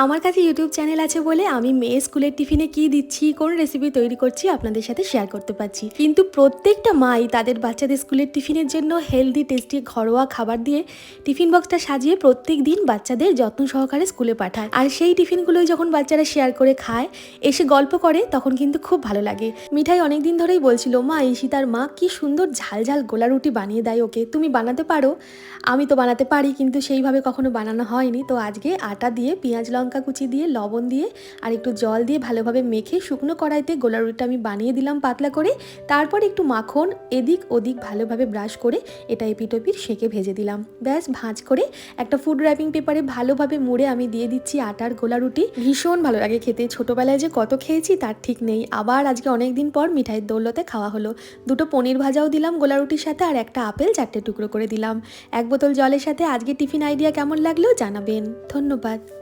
আমার কাছে YouTube channel আছে বলে আমি মেয়ে স্কুলের টিফিনে কি দিচ্ছি, কোন রেসিপি তৈরি করছি আপনাদের সাথে শেয়ার করতে পারছি। কিন্তু প্রত্যেকটা মাই তাদের বাচ্চাদের স্কুলের টিফিনের জন্য হেলদি টেস্টি ঘরোয়া খাবার দিয়ে টিফিন বক্সটা সাজিয়ে প্রত্যেক দিন বাচ্চাদের যত্ন সহকারে স্কুলে পাঠায়। আর সেই টিফিনগুলোই যখন বাচ্চারা শেয়ার করে খায়, এসে গল্প করে, তখন কিন্তু খুব ভালো লাগে। মিঠাই অনেকদিন ধরেই বলছিল, মা ঈশিতার মা কি সুন্দর ঝাল ঝাল গোলা রুটি বানিয়ে দেয় ওকে, তুমি বানাতে পারো? আমি তো বানাতে পারি, কিন্তু সেইভাবে কখনো বানানো হয়নি। তো আজকে আটা দিয়ে পেঁয়াজ লঙ্কা কুচি দিয়ে লবণ দিয়ে আর একটু জল দিয়ে ভালোভাবে মেখে শুকনো কড়াইতে গোলা রুটিটা আমি বানিয়ে দিলাম পাতলা করে। তারপর একটু মাখন এদিক ওদিক ভালোভাবে ব্রাশ করে এটা এপিটোপিট সেঁকে ভেজে দিলাম। ব্যাস, ভাঁজ করে একটা ফুড র্যাপিং পেপারে ভালোভাবে মুড়ে আমি দিয়ে দিচ্ছি আটার গোলা রুটি। ভীষণ ভালো লাগে খেতে। ছোটোবেলায় যে কত খেয়েছি তার ঠিক নেই। আবার আজকে অনেক দিন পর মিঠাইয়ের দৌলতে খাওয়া হলো। দুটো পনির ভাজাও দিলাম গোলা রুটির সাথে, আর একটা আপেল 4টে টুকরো করে দিলাম। এক বোতল জলের সাথে। আজকে টিফিন আইডিয়া কেমন লাগলো জানাবেন। ধন্যবাদ।